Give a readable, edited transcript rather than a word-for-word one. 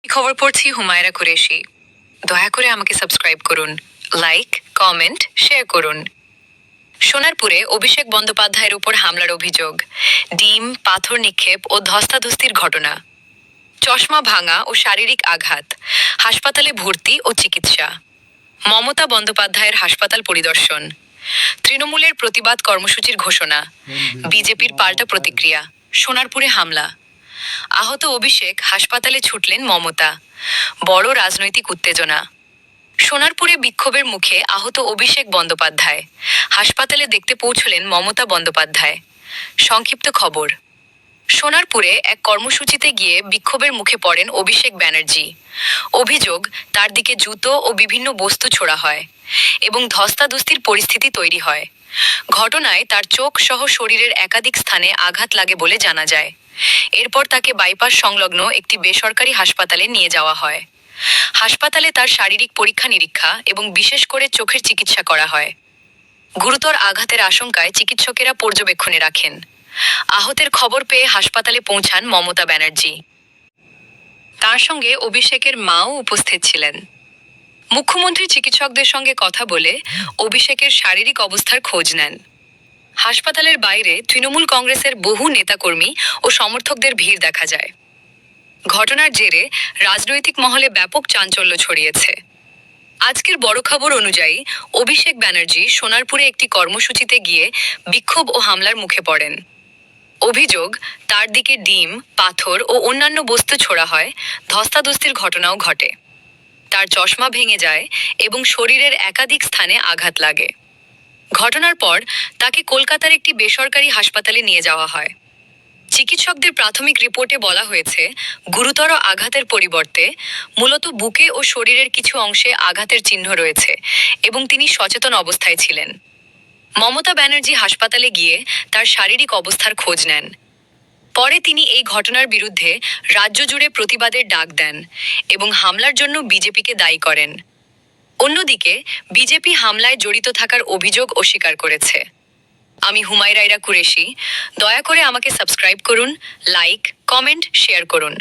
খবর পড়ছি হুমায়রা কুরেশি। দয়া করে আমাকে সাবস্ক্রাইব করুন, লাইক, কমেন্ট, শেয়ার করুন। সোনারপুরে অভিষেক বন্দ্যোপাধ্যায়ের উপর হামলার অভিযোগ, ডিম, পাথর নিক্ষেপ ও ধস্তাধস্তির ঘটনা। চশমা ভাঙা ও শারীরিক আঘাত, হাসপাতালে ভর্তি ও চিকিৎসা। মমতা বন্দ্যোপাধ্যায়ের হাসপাতাল পরিদর্শন। তৃণমূলের প্রতিবাদ কর্মসূচির ঘোষণা, বিজেপির পাল্টা প্রতিক্রিয়া। সোনারপুরে হামলা, আহত অভিষেক, হাসপাতালে ছুটলেন মমতা। বড় রাজনৈতিক উত্তেজনা। সোনারপুরে বিক্ষোভের মুখে আহত অভিষেক বন্দ্যোপাধ্যায়, হাসপাতালে দেখতে পৌঁছলেন মমতা বন্দ্যোপাধ্যায়। সংক্ষিপ্ত খবর। সোনারপুরে এক কর্মসূচিতে গিয়ে বিক্ষোভের মুখে পড়েন অভিষেক ব্যানার্জি। অভিযোগ, তার দিকে জুতো ও বিভিন্ন বস্তু ছোড়া হয় এবং ধস্তাধস্তির পরিস্থিতি তৈরি হয়। ঘটনায় তার চোখ সহ শরীরের একাধিক স্থানে আঘাত লাগে বলে জানা যায়। এরপর তাকে বাইপাস সংলগ্ন একটি বেসরকারি হাসপাতালে নিয়ে যাওয়া হয়। হাসপাতালে তার শারীরিক পরীক্ষা নিরীক্ষা এবং বিশেষ করে চোখের চিকিৎসা করা হয়। গুরুতর আঘাতের আশঙ্কায় চিকিৎসকেরা পর্যবেক্ষণে রাখেন। আহতের খবর পেয়ে হাসপাতালে পৌঁছান মমতা ব্যানার্জি। তার সঙ্গে অভিষেকের মাও উপস্থিত ছিলেন। মুখ্যমন্ত্রী চিকিৎসকদের সঙ্গে কথা বলে অভিষেকের শারীরিক অবস্থার খোঁজ নেন। হাসপাতালের বাইরে তৃণমূল কংগ্রেসের বহু নেতাকর্মী ও সমর্থকদের ভিড় দেখা যায়। ঘটনার জেরে রাজনৈতিক মহলে ব্যাপক চাঞ্চল্য ছড়িয়েছে। আজকের বড় খবর অনুযায়ী অভিষেক ব্যানার্জি সোনারপুরে একটি কর্মসূচিতে গিয়ে বিক্ষোভ ও হামলার মুখে পড়েন। অভিযোগ, তার দিকে ডিম, পাথর ও অন্যান্য বস্তু ছোড়া হয়, ধস্তাধস্তির ঘটনাও ঘটে। তার চশমা ভেঙে যায় এবং শরীরের একাধিক স্থানে আঘাত লাগে। ঘটনার পর তাকে কলকাতার একটি বেসরকারি হাসপাতালে নিয়ে যাওয়া হয়। চিকিৎসকদের প্রাথমিক রিপোর্টে বলা হয়েছে, গুরুতর আঘাতের পরিবর্তে মূলত বুকে ও শরীরের কিছু অংশে আঘাতের চিহ্ন রয়েছে এবং তিনি সচেতন অবস্থায় ছিলেন। মমতা ব্যানার্জি হাসপাতালে গিয়ে তার শারীরিক অবস্থার খোঁজ নেন। পরে তিনি এই ঘটনার বিরুদ্ধে রাজ্য জুড়ে প্রতিবাদের ডাক দেন এবং হামলার জন্য বিজেপিকে দায়ী করেন। অন্যদিকে বিজেপি হামলায় জড়িত থাকার অভিযোগ অস্বীকার করেছে। আমি হুমায়রা কুরেশি। দয়া করে আমাকে সাবস্ক্রাইব করুন, লাইক, কমেন্ট, শেয়ার করুন।